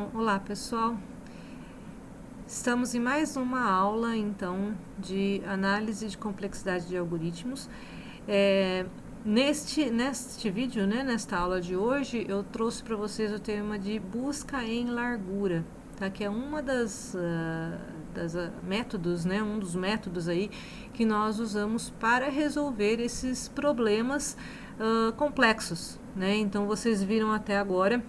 Então, olá pessoal, estamos em mais uma aula então de análise de complexidade de algoritmos. Neste vídeo, nesta aula de hoje, eu trouxe para vocês o tema de busca em largura, tá? Que é uma das métodos, um dos métodos aí que nós usamos para resolver esses problemas complexos, né? Então vocês viram até agora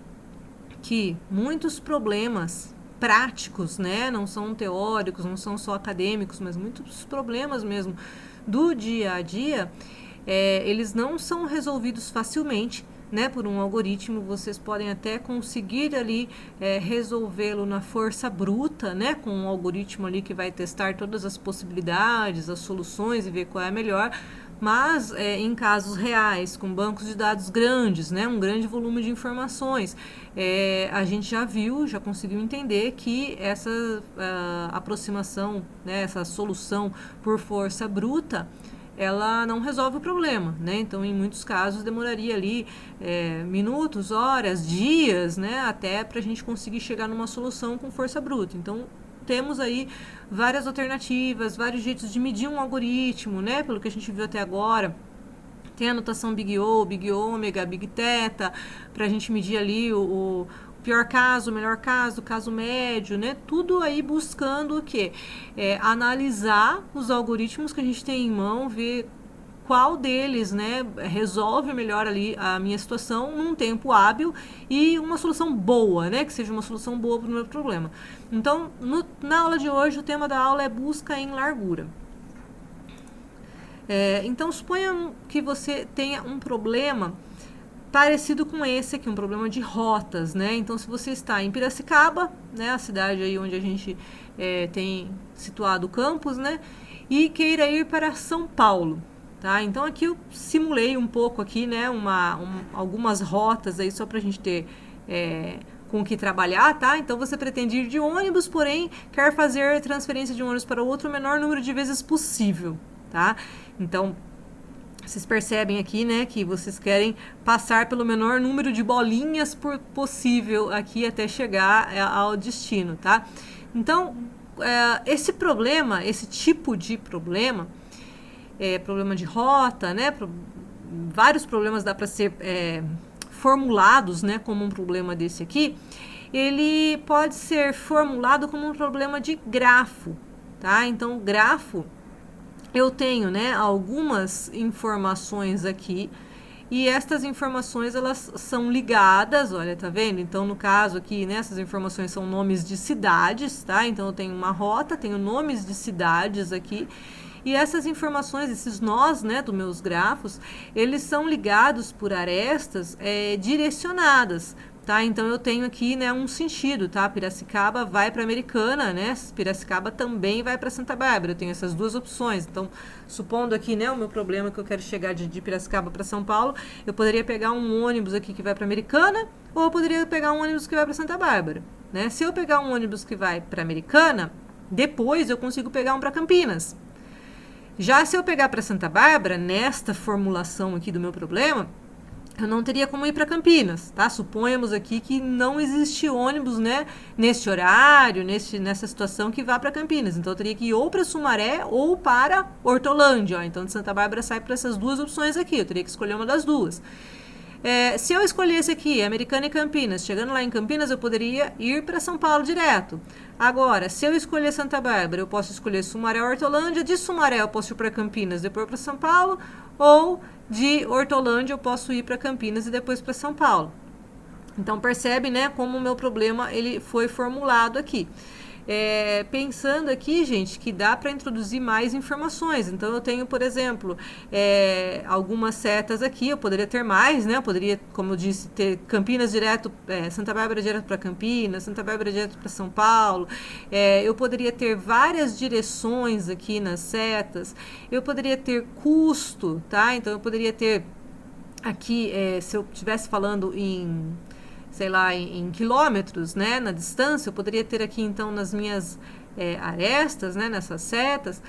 que muitos problemas práticos, não são teóricos, não são só acadêmicos, mas muitos problemas mesmo do dia a dia, eles não são resolvidos facilmente, por um algoritmo. Vocês podem até conseguir ali resolvê-lo na força bruta, com um algoritmo ali que vai testar todas as possibilidades, as soluções e ver qual é a melhor. Mas em casos reais, com bancos de dados grandes, um grande volume de informações, a gente já conseguiu entender que essa aproximação, essa solução por força bruta, ela não resolve o problema, Então, em muitos casos, demoraria ali minutos, horas, dias, até para a gente conseguir chegar numa solução com força bruta. Então, temos aí várias alternativas, vários jeitos de medir um algoritmo, pelo que a gente viu até agora. Tem a notação Big O, Big Ômega, Big Theta, para a gente medir ali o pior caso, o melhor caso, o caso médio, Tudo aí buscando o quê? Analisar os algoritmos que a gente tem em mão, ver qual deles, resolve melhor ali a minha situação num tempo hábil e uma solução boa, que seja uma solução boa para o meu problema. Então, na aula de hoje, o tema da aula é busca em largura. Então, suponha que você tenha um problema parecido com esse aqui, um problema de rotas, Então, se você está em Piracicaba, a cidade aí onde a gente tem situado o campus, e queira ir para São Paulo, tá? Então, aqui eu simulei um pouco aqui, algumas rotas aí só para a gente ter com o que trabalhar, tá? Então, você pretende ir de ônibus, porém, quer fazer transferência de um ônibus para o outro o menor número de vezes possível, tá? Então, vocês percebem aqui, que vocês querem passar pelo menor número de bolinhas possível aqui até chegar ao destino, tá? Então, esse problema, esse tipo de problema, problema de rota, vários problemas dá para ser formulados, como um problema desse aqui. Ele pode ser formulado como um problema de grafo, tá? Então, grafo, eu tenho, algumas informações aqui, e estas informações, elas são ligadas, olha, tá vendo? Então, no caso aqui, essas informações são nomes de cidades, tá? Então, eu tenho uma rota, tenho nomes de cidades aqui, e essas informações, esses nós, dos meus grafos, eles são ligados por arestas direcionadas, tá? Então, eu tenho aqui, um sentido, tá? Piracicaba vai para Americana, Piracicaba também vai para Santa Bárbara. Eu tenho essas duas opções. Então, supondo aqui, o meu problema que eu quero chegar de Piracicaba para São Paulo, eu poderia pegar um ônibus aqui que vai para Americana, ou eu poderia pegar um ônibus que vai para Santa Bárbara, Se eu pegar um ônibus que vai para Americana, depois eu consigo pegar um para Campinas. Já se eu pegar para Santa Bárbara, nesta formulação aqui do meu problema, eu não teria como ir para Campinas, tá? Suponhamos aqui que não existe ônibus, neste horário, nessa situação que vá para Campinas. Então, eu teria que ir ou para Sumaré ou para Hortolândia. Ó. Então, de Santa Bárbara sai para essas duas opções aqui. Eu teria que escolher uma das duas. Se eu escolhesse aqui Americana e Campinas, chegando lá em Campinas, eu poderia ir para São Paulo direto. Agora, se eu escolher Santa Bárbara, eu posso escolher Sumaré ou Hortolândia. De Sumaré, eu posso ir para Campinas, depois para São Paulo, ou de Hortolândia eu posso ir para Campinas e depois para São Paulo. Então, percebe, como o meu problema ele foi formulado aqui. Pensando aqui, gente, que dá para introduzir mais informações. Então, eu tenho, por exemplo, algumas setas aqui, eu poderia ter mais, eu poderia, como eu disse, ter Campinas direto, Santa Bárbara direto para Campinas, Santa Bárbara direto para São Paulo. Eu poderia ter várias direções aqui nas setas. Eu poderia ter custo, tá? Então, eu poderia ter aqui, se eu estivesse falando em quilômetros, na distância, eu poderia ter aqui, então, nas minhas arestas, né, nessas setas,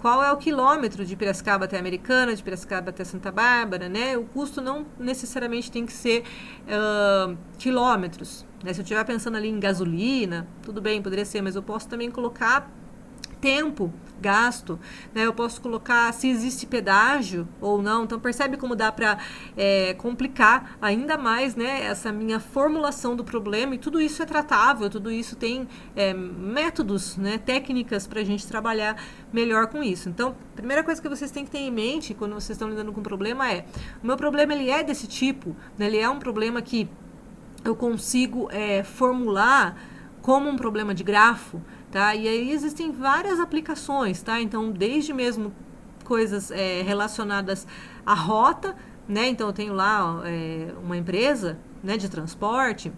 qual é o quilômetro de Piracicaba até Americana, de Piracicaba até Santa Bárbara, né? O custo não necessariamente tem que ser quilômetros, né? Se eu estiver pensando ali em gasolina, tudo bem, poderia ser, mas eu posso também colocar tempo gasto, né? Eu posso colocar se existe pedágio ou não. Então percebe como dá para complicar ainda mais, né, essa minha formulação do problema, e tudo isso é tratável, tudo isso tem métodos, né, técnicas para a gente trabalhar melhor com isso. Então, a primeira coisa que vocês têm que ter em mente quando vocês estão lidando com o problema o meu problema ele é desse tipo, né? Ele é um problema que eu consigo formular como um problema de grafo, tá? E aí existem várias aplicações, tá? Então, desde mesmo coisas relacionadas à rota, né? Então, eu tenho lá uma empresa, né, de transporte,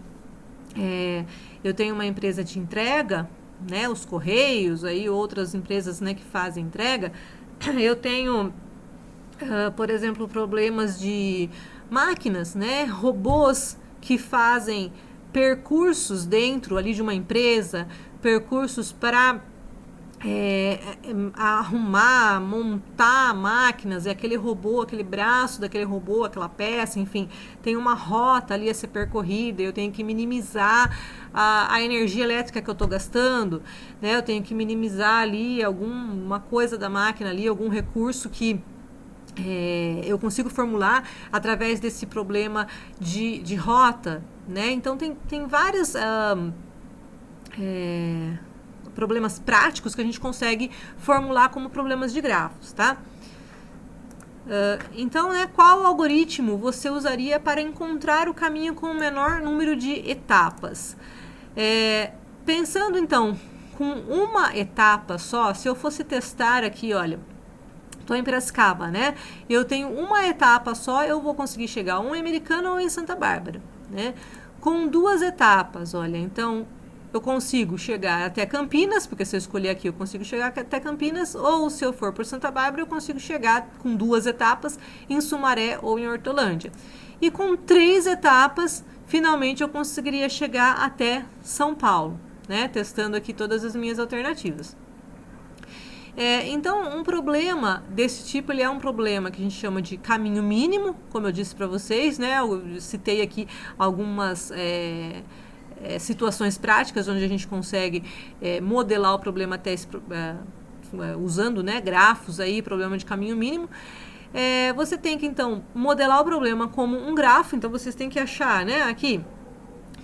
eu tenho uma empresa de entrega, né, os Correios, aí outras empresas, né, que fazem entrega. Eu tenho, por exemplo, problemas de máquinas, né, robôs que fazem percursos dentro ali de uma empresa, percursos para arrumar, montar máquinas, aquele robô, aquele braço daquele robô, aquela peça, enfim, tem uma rota ali a ser percorrida, eu tenho que minimizar a energia elétrica que eu estou gastando, né? Eu tenho que minimizar ali alguma coisa da máquina ali, algum recurso que eu consigo formular através desse problema de rota, né? Então tem vários problemas práticos que a gente consegue formular como problemas de grafos, tá? Então, né, qual algoritmo você usaria para encontrar o caminho com o menor número de etapas? Pensando então com uma etapa só, se eu fosse testar aqui, olha, estou em Piracicaba, né? Eu tenho uma etapa só, eu vou conseguir chegar ou em Americana ou em Santa Bárbara, né? Com 2 etapas, olha, então eu consigo chegar até Campinas, porque se eu escolher aqui eu consigo chegar até Campinas, ou se eu for por Santa Bárbara eu consigo chegar com 2 etapas em Sumaré ou em Hortolândia. E com 3 etapas, finalmente eu conseguiria chegar até São Paulo, né? Testando aqui todas as minhas alternativas. Então, um problema desse tipo, ele é um problema que a gente chama de caminho mínimo, como eu disse para vocês, né? Eu citei aqui algumas situações práticas onde a gente consegue modelar o problema até usando, né, grafos aí, problema de caminho mínimo. Você tem que, então, modelar o problema como um grafo, então vocês têm que achar, né, aqui,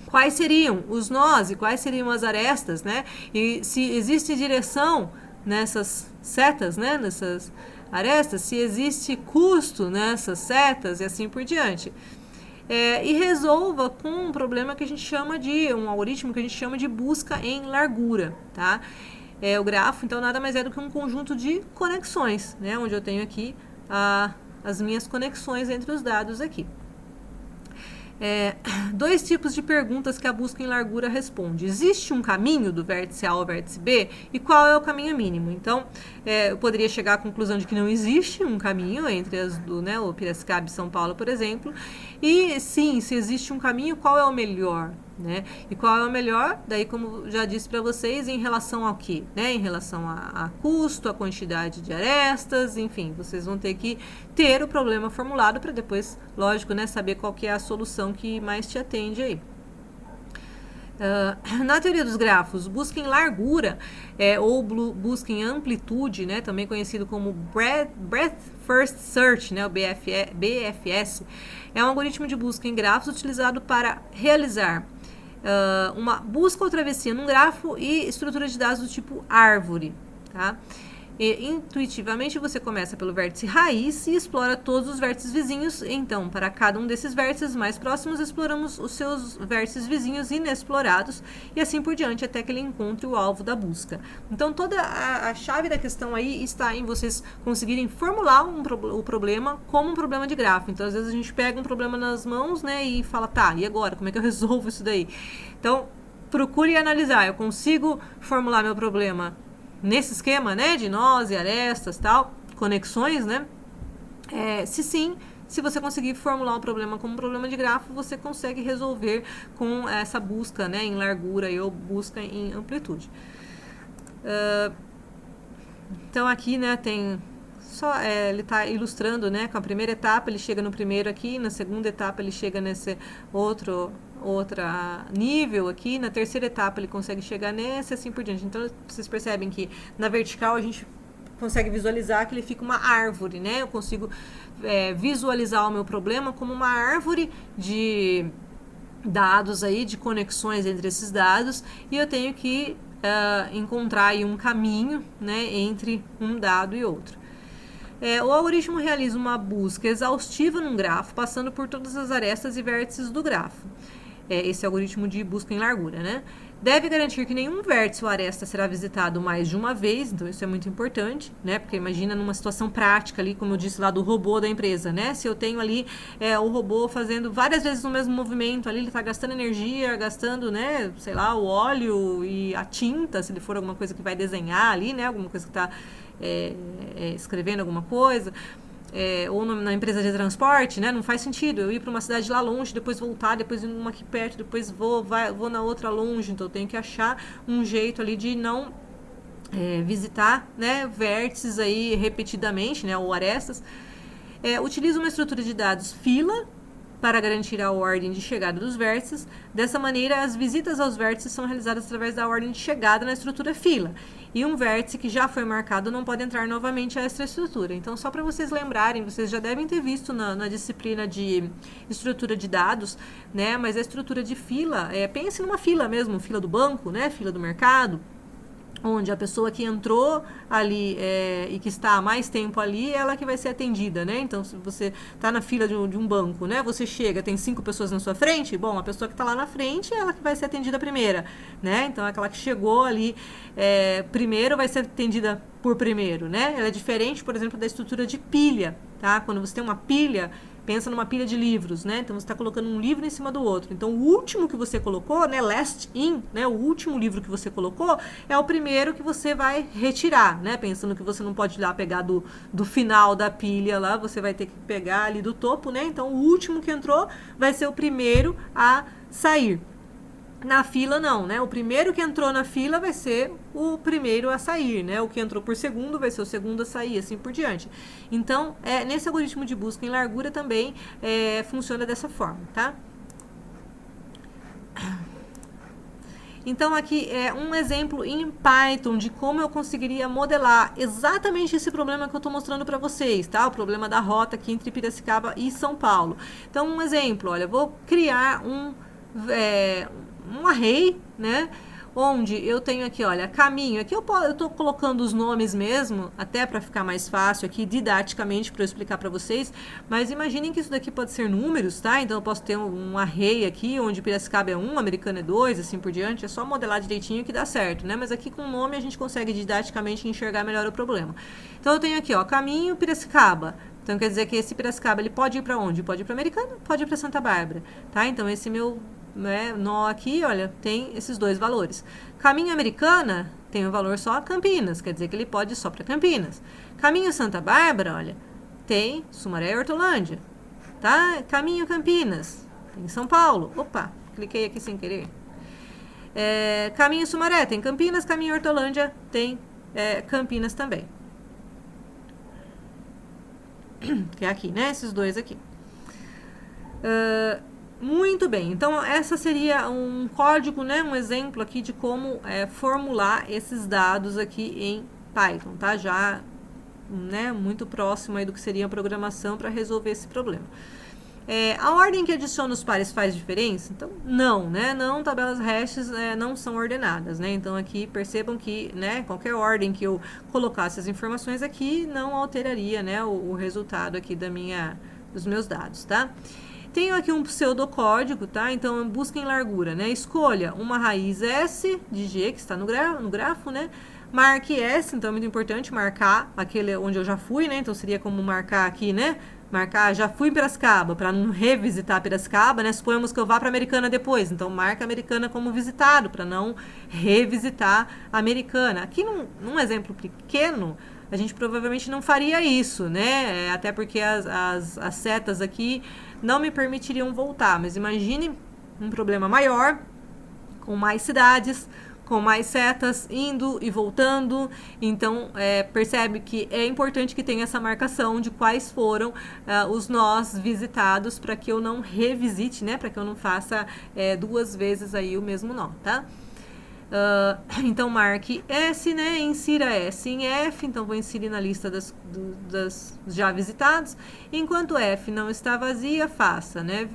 quais seriam os nós e quais seriam as arestas, né, e se existe direção nessas setas, né, nessas arestas, se existe custo nessas setas e assim por diante. E resolva com um problema que a gente chama de, um algoritmo que a gente chama de busca em largura, tá? O grafo, então, nada mais é do que um conjunto de conexões, né, onde eu tenho aqui as minhas conexões entre os dados aqui. 2 tipos de perguntas que a busca em largura responde. Existe um caminho do vértice A ao vértice B? E qual é o caminho mínimo? Então, eu poderia chegar à conclusão de que não existe um caminho entre o Piracicaba e São Paulo, por exemplo. E sim, se existe um caminho, qual é o melhor? Né? E qual é o melhor? Daí, como já disse para vocês, em relação ao quê? Né? Em relação a custo, a quantidade de arestas, enfim, vocês vão ter que ter o problema formulado para depois, lógico, né, saber qual que é a solução que mais te atende aí. Na teoria dos grafos, busca em largura ou busca em amplitude, né, também conhecido como Breadth First Search, né, o BFS, é um algoritmo de busca em grafos utilizado para realizar uma busca ou travessia num grafo e estrutura de dados do tipo árvore, tá? E, intuitivamente você começa pelo vértice raiz e explora todos os vértices vizinhos. Então, para cada um desses vértices mais próximos, exploramos os seus vértices vizinhos inexplorados e assim por diante até que ele encontre o alvo da busca. Então, toda a chave da questão aí está em vocês conseguirem formular o problema como um problema de grafo. Então, às vezes a gente pega um problema nas mãos, né, e fala, tá, e agora? Como é que eu resolvo isso daí? Então, procure analisar. Eu consigo formular meu problema nesse esquema, né, de nós e arestas, tal, conexões, né? Se sim, se você conseguir formular um problema como um problema de grafo, você consegue resolver com essa busca, né, em largura ou busca em amplitude. Então aqui, né, tem só ele está ilustrando, né, com a primeira etapa ele chega no primeiro aqui, na segunda etapa ele chega nesse outra nível aqui, na terceira etapa ele consegue chegar nesse, assim por diante. Então vocês percebem que na vertical a gente consegue visualizar que ele fica uma árvore, né? Eu consigo visualizar o meu problema como uma árvore de dados aí, de conexões entre esses dados, e eu tenho que encontrar aí um caminho, né, entre um dado e outro. O algoritmo realiza uma busca exaustiva num grafo, passando por todas as arestas e vértices do grafo. Esse algoritmo de busca em largura, né? Deve garantir que nenhum vértice ou aresta será visitado mais de uma vez, então isso é muito importante, né? Porque imagina numa situação prática ali, como eu disse lá do robô da empresa, né? Se eu tenho ali o robô fazendo várias vezes o mesmo movimento, ali ele está gastando energia, gastando, né, sei lá, o óleo e a tinta, se ele for alguma coisa que vai desenhar ali, né? Alguma coisa que está escrevendo alguma coisa. Ou na empresa de transporte, né? Não faz sentido eu ir para uma cidade lá longe, depois voltar, depois ir numa aqui perto, depois vou na outra longe. Então eu tenho que achar um jeito ali de não visitar, né, vértices aí repetidamente, né, ou arestas. Utiliza uma estrutura de dados fila para garantir a ordem de chegada dos vértices. Dessa maneira, as visitas aos vértices são realizadas através da ordem de chegada na estrutura fila. E um vértice que já foi marcado não pode entrar novamente a essa estrutura. Então, só para vocês lembrarem, vocês já devem ter visto na disciplina de estrutura de dados, né? Mas a estrutura de fila, pense numa fila mesmo, fila do banco, né? Fila do mercado, onde a pessoa que entrou ali e que está há mais tempo ali, ela que vai ser atendida, né? Então, se você está na fila de um banco, né? Você chega, tem 5 pessoas na sua frente, bom, a pessoa que está lá na frente, ela que vai ser atendida primeira, né? Então, aquela que chegou ali primeiro vai ser atendida por primeiro, né? Ela é diferente, por exemplo, da estrutura de pilha, tá? Quando você tem uma pilha, pensa numa pilha de livros, né? Então, você está colocando um livro em cima do outro. Então, o último que você colocou, né? Last in, né? O último livro que você colocou é o primeiro que você vai retirar, né? Pensando que você não pode ir lá pegar do final da pilha lá, você vai ter que pegar ali do topo, né? Então, o último que entrou vai ser o primeiro a sair. Na fila não, né? O primeiro que entrou na fila vai ser o primeiro a sair, né? O que entrou por segundo vai ser o segundo a sair, assim por diante. Então, nesse algoritmo de busca em largura também funciona dessa forma, tá? Então, aqui é um exemplo em Python de como eu conseguiria modelar exatamente esse problema que eu estou mostrando para vocês, tá? O problema da rota aqui entre Piracicaba e São Paulo. Então, um exemplo, olha, eu vou criar um array, né? Onde eu tenho aqui, olha, caminho. Aqui eu estou colocando os nomes mesmo, até para ficar mais fácil aqui didaticamente para eu explicar para vocês. Mas imaginem que isso daqui pode ser números, tá? Então eu posso ter um array aqui, onde Piracicaba é 1, Americana é 2, assim por diante. É só modelar direitinho que dá certo, né? Mas aqui com o nome a gente consegue didaticamente enxergar melhor o problema. Então eu tenho aqui, ó, caminho Piracicaba. Então quer dizer que esse Piracicaba ele pode ir para onde? Pode ir para Americana, pode ir para Santa Bárbara, tá? Então esse meu nó aqui, olha, tem esses dois valores. Caminho Americana tem o valor só Campinas, quer dizer que ele pode ir só para Campinas. Caminho Santa Bárbara, olha, tem Sumaré e Hortolândia, tá? Caminho Campinas tem São Paulo. Opa, cliquei aqui sem querer. Caminho Sumaré tem Campinas, caminho Hortolândia tem Campinas também. Que é aqui, né? Esses dois aqui. Muito bem, então essa seria um código, né, um exemplo aqui de como formular esses dados aqui em Python, tá? Já, né, muito próximo aí do que seria a programação para resolver esse problema. A ordem que adiciona os pares faz diferença? Então, não, né? Não, tabelas hashes não são ordenadas, né? Então, aqui percebam que, né, qualquer ordem que eu colocasse as informações aqui não alteraria, né, o resultado aqui dos meus dados, tá? Tenho aqui um pseudocódigo, tá? Então, busca em largura, né? Escolha uma raiz S de G, que está no grafo, né? Marque S, então é muito importante marcar aquele onde eu já fui, né? Então, seria como marcar aqui, né? Marcar, já fui em Piracicaba, para não revisitar Piracicaba, né? Suponhamos que eu vá para Americana depois, então marca Americana como visitado, para não revisitar Americana. Aqui, num exemplo pequeno, a gente provavelmente não faria isso, né? Até porque as setas aqui não me permitiriam voltar. Mas imagine um problema maior, com mais cidades, com mais setas indo e voltando. Então, percebe que é importante que tenha essa marcação de quais foram os nós visitados, para que eu não revisite, né? Para que eu não faça 2 vezes aí o mesmo nó, tá? Então, marque S, né? Insira S em F. Então, vou inserir na lista das já visitados. Enquanto F não está vazia, faça, né?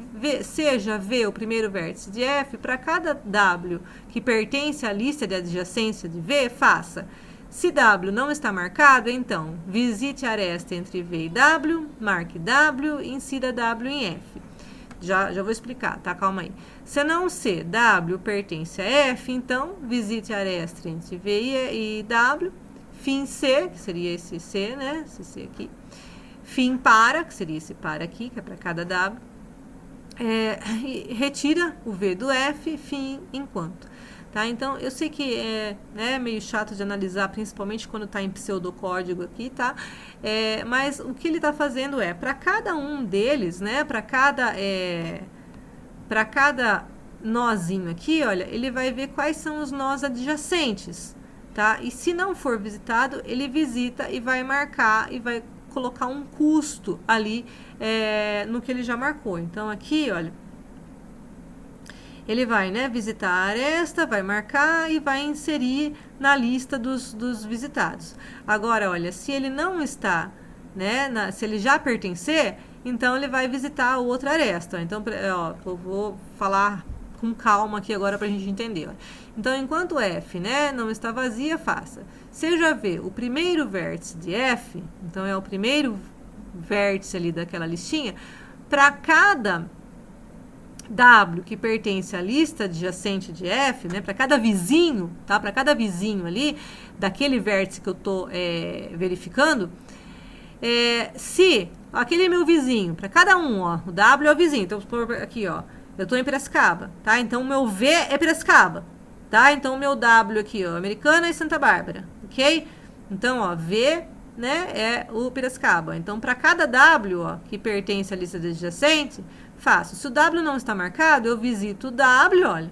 Seja V o primeiro vértice de F, para cada W que pertence à lista de adjacência de V, faça. Se W não está marcado, então, visite a aresta entre V e W, marque W, insira W em F. Já vou explicar, tá? Calma aí. Se não C, W pertence a F, então visite a aresta entre V e W. Fim C, que seria esse C, né? Esse C aqui. Fim para, que seria esse para aqui, que é para cada W. Retira o V do F, fim enquanto. Tá? Então, eu sei que é meio chato de analisar, principalmente quando está em pseudocódigo aqui, tá? Mas o que ele está fazendo para cada um deles, né? Para cada nozinho aqui, olha, ele vai ver quais são os nós adjacentes, tá? E se não for visitado, ele visita e vai marcar e vai colocar um custo ali no que ele já marcou. Então, aqui, olha, ele vai, né, visitar a aresta, vai marcar e vai inserir na lista dos visitados. Agora, olha, se ele não está, né, se ele já pertencer, então ele vai visitar a outra aresta. Então, eu vou falar com calma aqui agora para a gente entender. Ó. Então, enquanto F, né, não está vazia, faça. Seja V o primeiro vértice de F, então é o primeiro vértice ali daquela listinha, para cada W que pertence à lista adjacente de F, né, para cada vizinho, tá? Para cada vizinho ali, daquele vértice que eu estou verificando, se aquele é meu vizinho, para cada um, ó, o W é o vizinho, então aqui, ó, eu estou em Piracicaba, tá? Então o meu V é Piracicaba, tá? Então o meu W aqui, ó, Americana e Santa Bárbara, ok? Então, ó, V, né, é o Piracicaba. Então, para cada W, ó, que pertence à lista adjacente, faço. Se o W não está marcado, eu visito o W, olha.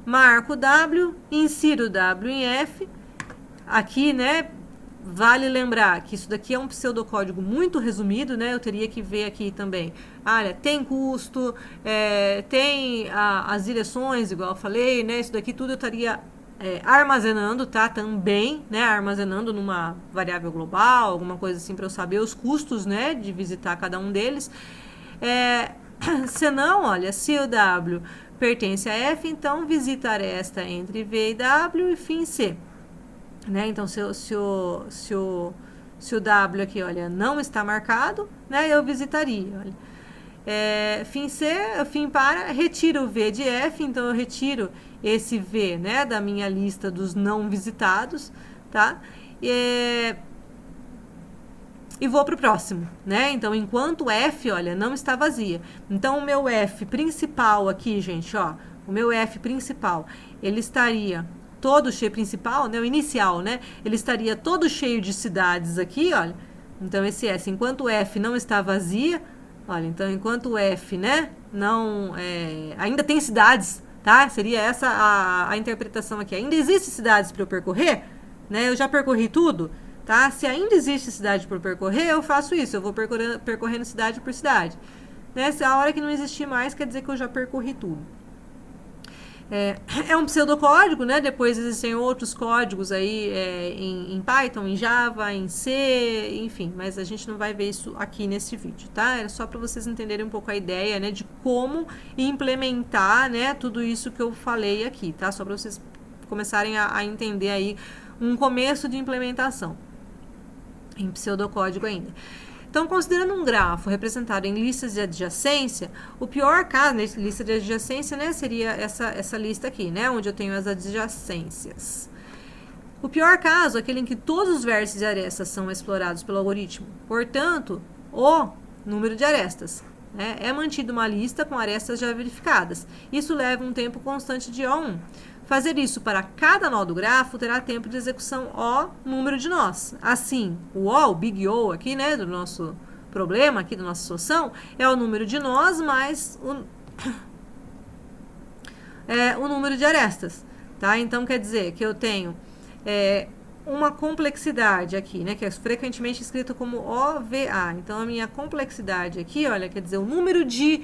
Marco o W, insiro o W em F. Aqui, né, vale lembrar que isso daqui é um pseudocódigo muito resumido, né? Eu teria que ver aqui também. Olha, tem custo, tem as direções, igual eu falei, né? Isso daqui tudo eu estaria armazenando, tá? Também, né? Armazenando numa variável global, alguma coisa assim, para eu saber os custos, né? De visitar cada um deles. Se não, olha, se o W pertence a F, então visita a aresta entre V e W e fim C. Né? Então, se o W aqui, olha, não está marcado, né? Eu visitaria, olha. Fim C, fim para, retiro o V de F, então eu retiro esse V, né, da minha lista dos não visitados, tá? E vou para o próximo, né? Então, enquanto F, olha, não está vazia. Então, o meu F principal aqui, gente, ó, o meu F principal, ele estaria todo cheio, principal, né, o inicial, né? Ele estaria todo cheio de cidades aqui, olha. Então, esse S, enquanto F não está vazia, olha, então, enquanto F, né, não, ainda tem cidades, tá? Seria essa a interpretação aqui. Ainda existem cidades para eu percorrer, né? Eu já percorri tudo, tá? Se ainda existe cidade por percorrer, eu faço isso. Eu vou percorrendo cidade por cidade. Né? Se a hora que não existir mais, quer dizer que eu já percorri tudo. É um pseudocódigo, né? Depois existem outros códigos aí em Python, em Java, em C, enfim. Mas a gente não vai ver isso aqui nesse vídeo, tá? Era só para vocês entenderem um pouco a ideia, né? De como implementar, né? Tudo isso que eu falei aqui, tá? Só para vocês começarem a entender aí um começo de implementação em pseudocódigo ainda. Então, considerando um grafo representado em listas de adjacência, o pior caso, né, lista de adjacência, né, seria essa lista aqui, né, onde eu tenho as adjacências. O pior caso é aquele em que todos os vértices de arestas são explorados pelo algoritmo. Portanto, o número de arestas. Né, é mantido uma lista com arestas já verificadas. Isso leva um tempo constante de O1. Fazer isso para cada nó do grafo terá tempo de execução O número de nós. Assim, o O, o big O aqui, né, do nosso problema, aqui da nossa solução, é o número de nós mais o número de arestas. tá? Então, quer dizer que eu tenho uma complexidade aqui, né, que é frequentemente escrito como OVA. Então, a minha complexidade aqui, olha, quer dizer, o número de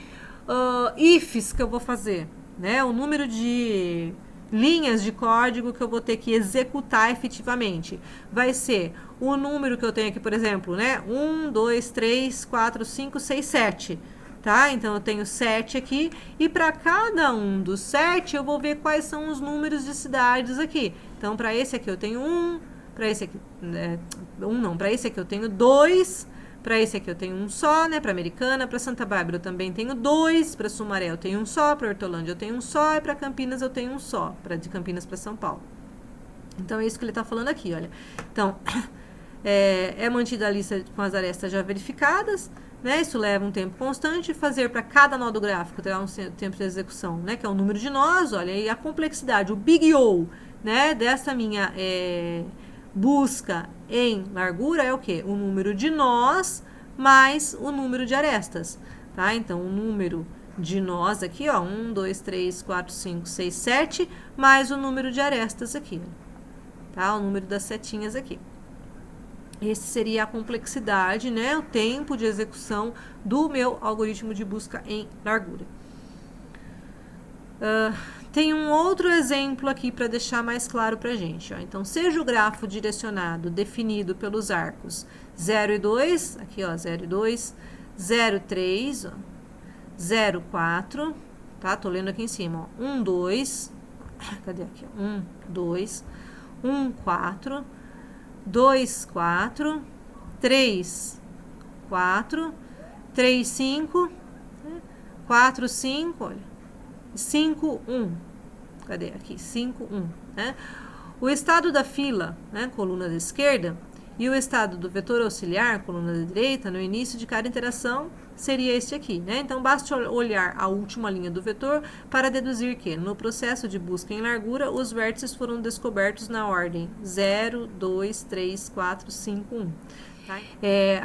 ifs que eu vou fazer, né, o número de linhas de código que eu vou ter que executar efetivamente. Vai ser o número que eu tenho aqui, por exemplo, né, 1, 2, 3, 4, 5, 6, 7. Tá? Então, eu tenho 7 aqui, e para cada um dos 7, eu vou ver quais são os números de cidades aqui. Então, para esse aqui eu tenho 1, para esse aqui, para esse aqui eu tenho 2, para esse aqui eu tenho um só, né, para Americana, para Santa Bárbara eu também tenho 2, para Sumaré eu tenho um só, para Hortolândia eu tenho um só, e para Campinas eu tenho um só, de Campinas para São Paulo. Então, é isso que ele está falando aqui, olha. Então, é mantida a lista com as arestas já verificadas, né? Isso leva um tempo constante. Fazer para cada nó do gráfico terá um tempo de execução, né? Que é o número de nós, olha, e a complexidade, o Big O, né? Dessa minha busca em largura é o quê? O número de nós mais o número de arestas, tá? Então, o número de nós aqui, ó, 1, 2, 3, 4, 5, 6, 7, mais o número de arestas aqui, tá? O número das setinhas aqui. Esse seria a complexidade, né? O tempo de execução do meu algoritmo de busca em largura. Tem um outro exemplo aqui para deixar mais claro para a gente. Ó. Então, seja o grafo direcionado definido pelos arcos 0 e 2, aqui ó, 0 e 2, 0, 3, ó, 0, 4, tá? Tô lendo aqui em cima, ó, 1, 2, cadê aqui? 1, 2, 1, 4, 2, 4, 3, 4, 3, 5, 4, 5, olha, 5, 1. Cadê? Aqui, 5, 1. Né? O estado da fila, né, coluna da esquerda, e o estado do vetor auxiliar, coluna da direita, no início de cada interação, seria este aqui, né? Então, basta olhar a última linha do vetor para deduzir que, no processo de busca em largura, os vértices foram descobertos na ordem 0, 2, 3, 4, 5, 1. Tá?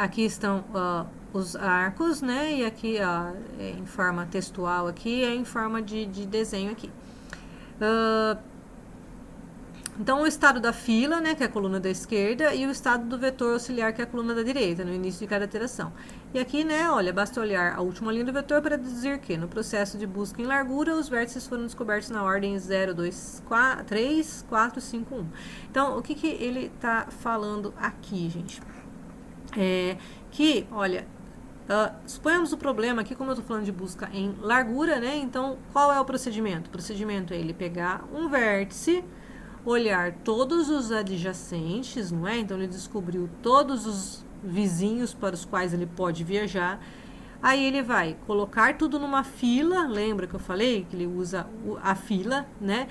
Aqui estão os arcos, né? E aqui, em forma textual aqui, em forma de desenho aqui. Então, o estado da fila, né, que é a coluna da esquerda, e o estado do vetor auxiliar, que é a coluna da direita, no início de cada iteração. E aqui, né, olha, basta olhar a última linha do vetor para dizer que, no processo de busca em largura, os vértices foram descobertos na ordem 0, 2, 4, 3, 4, 5, 1. Então, o que ele está falando aqui, gente? Que, olha, suponhamos o problema aqui, como eu estou falando de busca em largura, né, então, qual é o procedimento? O procedimento é ele pegar um vértice, olhar todos os adjacentes, não é? Então, ele descobriu todos os vizinhos para os quais ele pode viajar. Aí, ele vai colocar tudo numa fila, lembra que eu falei que ele usa a fila, né?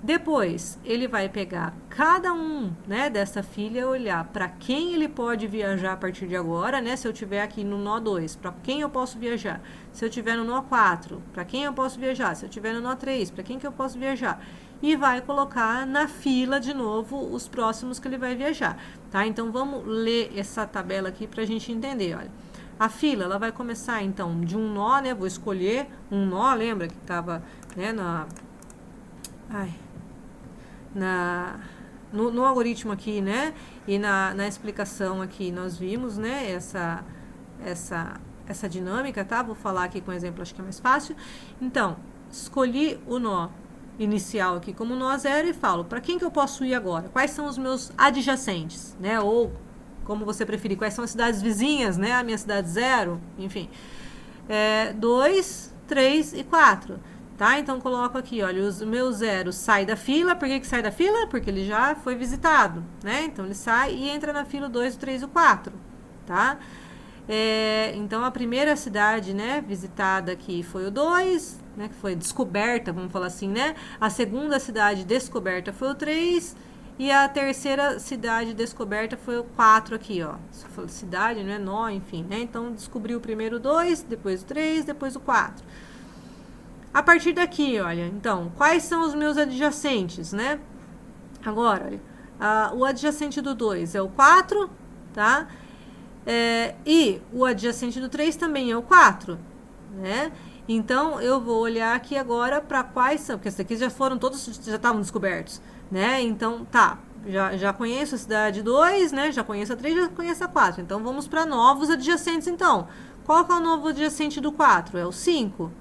Depois, ele vai pegar cada um, né, dessa fila e olhar para quem ele pode viajar a partir de agora, né? Se eu tiver aqui no nó 2, para quem eu posso viajar? Se eu tiver no nó 4, para quem eu posso viajar? Se eu tiver no nó 3, para quem que eu posso viajar? E vai colocar na fila de novo os próximos que ele vai viajar, tá? Então, vamos ler essa tabela aqui para a gente entender, olha. A fila, ela vai começar, então, de um nó, né? Vou escolher um nó, lembra que estava, né, no algoritmo aqui, né? E na explicação aqui nós vimos, né? Essa dinâmica, tá? Vou falar aqui com um exemplo, acho que é mais fácil. Então, escolhi o nó inicial aqui como nó 0 e falo, para quem que eu posso ir agora? Quais são os meus adjacentes, né? Ou, como você preferir, quais são as cidades vizinhas, né? A minha cidade 0, enfim. 2, 3 e 4. Tá? Então, coloco aqui, olha, o meu 0 sai da fila. Por que sai da fila? Porque ele já foi visitado, né? Então, ele sai e entra na fila o 2, o 3 e o 4, tá? Então, a primeira cidade, né, visitada aqui foi o 2, né, que foi descoberta, vamos falar assim, né? A segunda cidade descoberta foi o 3 e a terceira cidade descoberta foi o 4 aqui, ó. Se for cidade, não é nó, enfim, né? Então, descobriu primeiro o 2, depois o 3, depois o 4. A partir daqui, olha, então, quais são os meus adjacentes, né? Agora, olha, o adjacente do 2 é o 4, tá? E o adjacente do 3 também é o 4, né? Então, eu vou olhar aqui agora para quais são, porque esses aqui já foram todos, já estavam descobertos, né? Então, tá, já conheço a cidade 2, né? Já conheço a 3, já conheço a 4. Então, vamos para novos adjacentes, então. Qual que é o novo adjacente do 4? É o 5,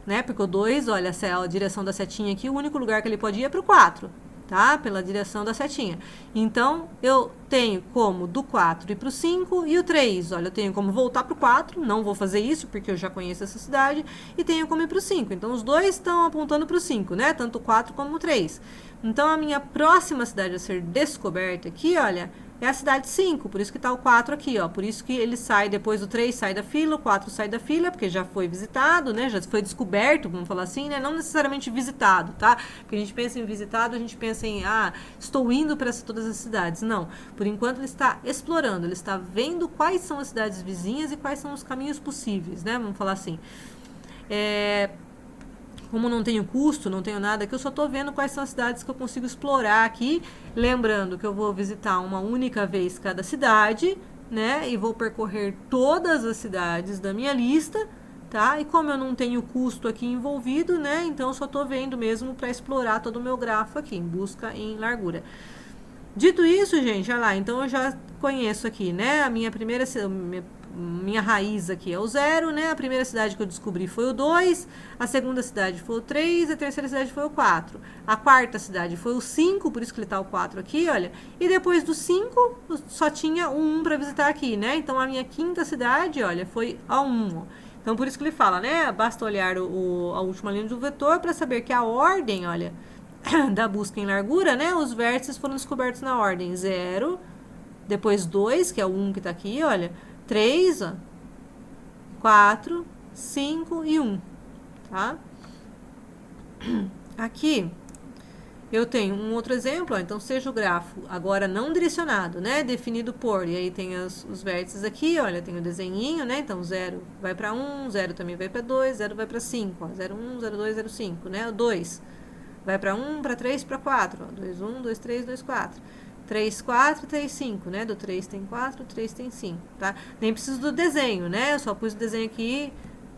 né? Porque o 2, olha, a direção da setinha aqui, o único lugar que ele pode ir é para o 4. Tá? Pela direção da setinha. Então, eu tenho como do 4 ir para o 5 e o 3. Olha, eu tenho como voltar para o 4, não vou fazer isso porque eu já conheço essa cidade, e tenho como ir para o 5. Então, os dois estão apontando para o 5, né? Tanto o 4 como o 3. Então, a minha próxima cidade a ser descoberta aqui, olha, é a cidade 5, por isso que está o 4 aqui, ó. Por isso que ele sai, depois do 3 sai da fila, o 4 sai da fila, porque já foi visitado, né? Já foi descoberto, vamos falar assim, né? Não necessariamente visitado, tá? Porque a gente pensa em visitado, a gente pensa em, estou indo para todas as cidades. Não, por enquanto ele está explorando, ele está vendo quais são as cidades vizinhas e quais são os caminhos possíveis, né? Vamos falar assim. Como não tenho custo, não tenho nada aqui, eu só estou vendo quais são as cidades que eu consigo explorar aqui. Lembrando que eu vou visitar uma única vez cada cidade, né? E vou percorrer todas as cidades da minha lista, tá? E como eu não tenho custo aqui envolvido, né? Então eu só estou vendo mesmo para explorar todo o meu grafo aqui, em busca em largura. Dito isso, gente, olha lá, então eu já conheço aqui, né? A minha primeira minha raiz aqui é o 0, né? A primeira cidade que eu descobri foi o 2, a segunda cidade foi o 3, a terceira cidade foi o 4. A quarta cidade foi o 5, por isso que ele tá o 4 aqui, olha. E depois do 5, só tinha o 1 para visitar aqui, né? Então a minha quinta cidade, olha, foi a 1. Então por isso que ele fala, né? Basta olhar a última linha do vetor para saber que a ordem, olha, da busca em largura, né? Os vértices foram descobertos na ordem 0, depois 2, que é o 1 que tá aqui, olha. 3, ó, 4, 5 e 1, tá? Aqui, eu tenho um outro exemplo, ó, então seja o grafo agora não direcionado, né? Definido por, e aí tem os vértices aqui, olha, tem o desenhinho, né? Então, 0 vai para 1, 0 também vai para 2, 0 vai para 5, ó, 0, 1, 0, 2, 0, 5, né? O 2 vai para 1, para 3, para 4, ó, 2, 1, 2, 3, 2, 4. 3, 4, 3, 5, né? Do 3 tem 4, 3 tem 5, tá? Nem preciso do desenho, né? Eu só pus o desenho aqui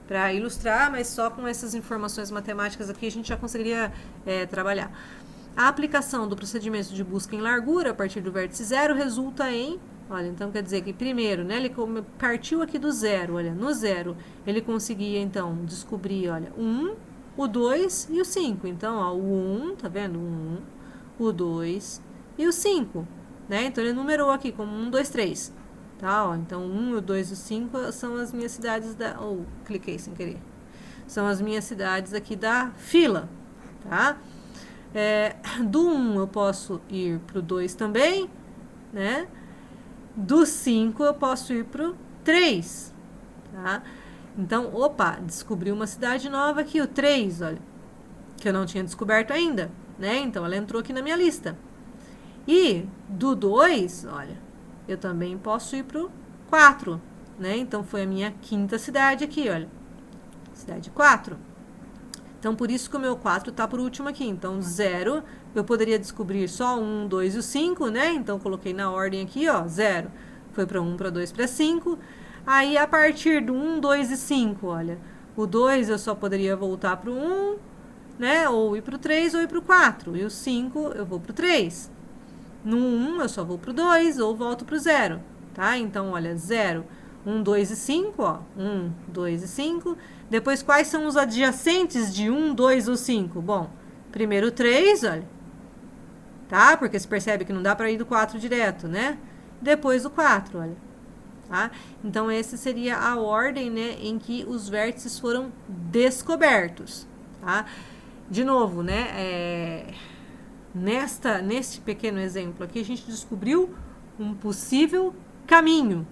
para ilustrar, mas só com essas informações matemáticas aqui a gente já conseguiria trabalhar. A aplicação do procedimento de busca em largura a partir do vértice 0 resulta em, olha, então quer dizer que primeiro, né, ele partiu aqui do 0, olha, no 0 ele conseguia então descobrir, olha, 1, o 2 e o 5. Então, ó, o 1, tá vendo? O 1, o 2 e o 5, né? Então, ele numerou aqui como 1, 2, 3, tá? Ó, então, o 1, o 2 e o 5 são as minhas cidades da... cliquei sem querer. São as minhas cidades aqui da fila, tá? Do 1 eu posso ir pro 2 também, né? Do 5 eu posso ir pro 3, tá? Então, opa, descobri uma cidade nova aqui, o 3, olha, que eu não tinha descoberto ainda, né? Então, ela entrou aqui na minha lista. E do 2, olha, eu também posso ir pro 4, né? Então, foi a minha quinta cidade aqui, olha, cidade 4. Então, por isso que o meu 4 tá por último aqui. Então, 0, eu poderia descobrir só 1, 2 e o 5, né? Então, coloquei na ordem aqui, ó, 0. Foi para 1, para 2, para 5. Aí, a partir do 1, 2 e 5, olha, o 2 eu só poderia voltar para o 1, né? Ou ir para o 3 ou ir para o 4. E o 5 eu vou para o 3. No 1 eu só vou para o 2 ou volto para o 0, tá? Então, olha, 0, 1, 2 e 5, ó. 1, 2 e 5. Depois, quais são os adjacentes de 1, 2 ou 5? Bom, primeiro o 3, olha. Tá? Porque você percebe que não dá para ir do 4 direto, né? Depois o 4, olha. Tá? Então, essa seria a ordem, né, em que os vértices foram descobertos, tá? De novo, né, neste pequeno exemplo aqui, a gente descobriu um possível caminho,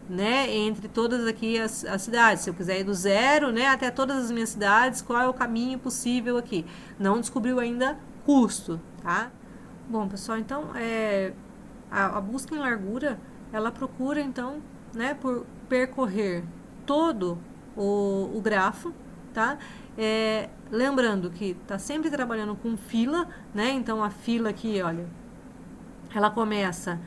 né, entre todas aqui as cidades. Se eu quiser ir do 0, né, até todas as minhas cidades, qual é o caminho possível aqui? Não descobriu ainda custo, tá? Bom, pessoal, então, a busca em largura, ela procura, então, né, por percorrer todo o grafo, tá? Lembrando que tá sempre trabalhando com fila, né? Então, a fila aqui, olha, ela começa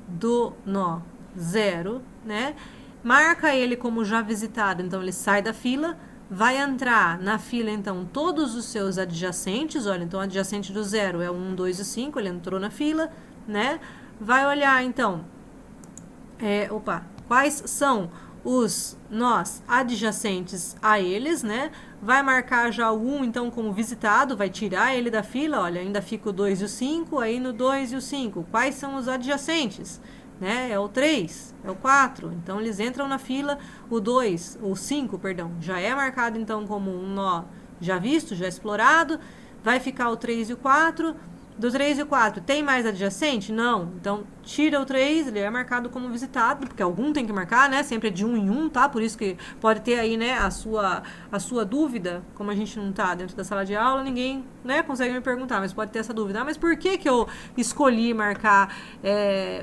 do nó 0, né? Marca ele como já visitado, então ele sai da fila, vai entrar na fila, então, todos os seus adjacentes. Olha, então, o adjacente do 0 é o 1, 2 e 5, ele entrou na fila, né? Vai olhar, então, quais são os nós adjacentes a eles, né? Vai marcar já o 1, então, como visitado, vai tirar ele da fila, olha, ainda fica o 2 e o 5, aí no 2 e o 5, quais são os adjacentes? Né? É o 3, é o 4, então eles entram na fila, o 5, perdão, já é marcado então como um nó já visto, já explorado, vai ficar o 3 e o 4, do 3 e o 4, tem mais adjacente? Não, então tira o 3, ele é marcado como visitado, porque algum tem que marcar, né, sempre é de 1 em 1, tá, por isso que pode ter aí, né, a sua dúvida, como a gente não tá dentro da sala de aula, ninguém, né, consegue me perguntar, mas pode ter essa dúvida, mas por que eu escolhi marcar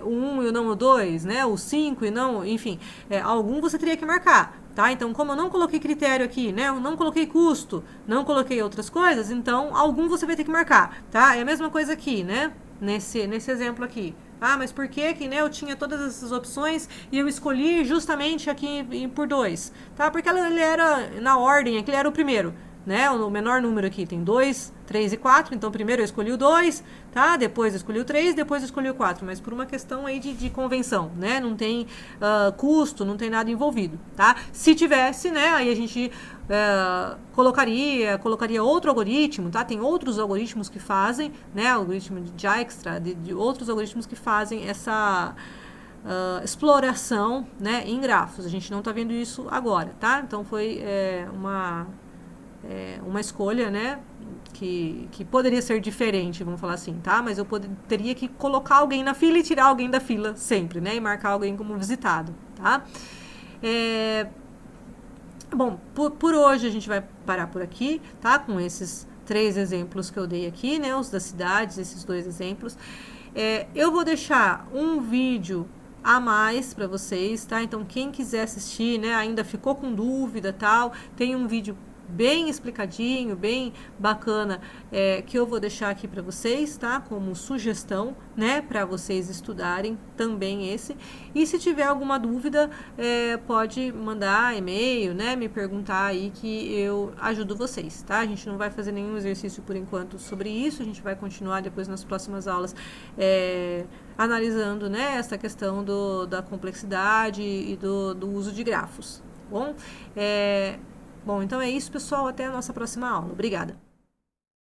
o 1 e não o 2, né, o 5 e não, enfim, algum você teria que marcar. Tá? Então, como eu não coloquei critério aqui, né? Eu não coloquei custo, não coloquei outras coisas, então algum você vai ter que marcar, tá? É a mesma coisa aqui, né? Nesse exemplo aqui. Ah, mas por que né, eu tinha todas essas opções e eu escolhi justamente aqui por 2? Tá? Porque ele era na ordem, aquele era o primeiro, né? O menor número aqui tem 2, 3 e 4, então primeiro eu escolhi o 2, tá? Depois eu escolhi o 3, depois eu escolhi o 4, mas por uma questão aí de convenção, né? Não tem custo, não tem nada envolvido, tá? Se tivesse, né, aí a gente colocaria outro algoritmo, tá? Tem outros algoritmos que fazem, né? Algoritmo de Dijkstra, de outros algoritmos que fazem essa exploração, né, em grafos. A gente não está vendo isso agora, tá? Então foi uma escolha, né, que poderia ser diferente, vamos falar assim, tá? Mas eu teria que colocar alguém na fila e tirar alguém da fila sempre, né? E marcar alguém como visitado, tá? Bom, por hoje a gente vai parar por aqui, tá? Com esses 3 exemplos que eu dei aqui, né? Os das cidades, esses 2 exemplos. Eu vou deixar um vídeo a mais para vocês, tá? Então, quem quiser assistir, né? Ainda ficou com dúvida, tal, tem um vídeo bem explicadinho, bem bacana, que eu vou deixar aqui para vocês, tá? Como sugestão, né? Para vocês estudarem também esse. E se tiver alguma dúvida, pode mandar e-mail, né? Me perguntar aí que eu ajudo vocês, tá? A gente não vai fazer nenhum exercício por enquanto sobre isso, a gente vai continuar depois nas próximas aulas analisando, né? Essa questão da complexidade e do uso de grafos, bom? Bom, então é isso, pessoal. Até a nossa próxima aula. Obrigada!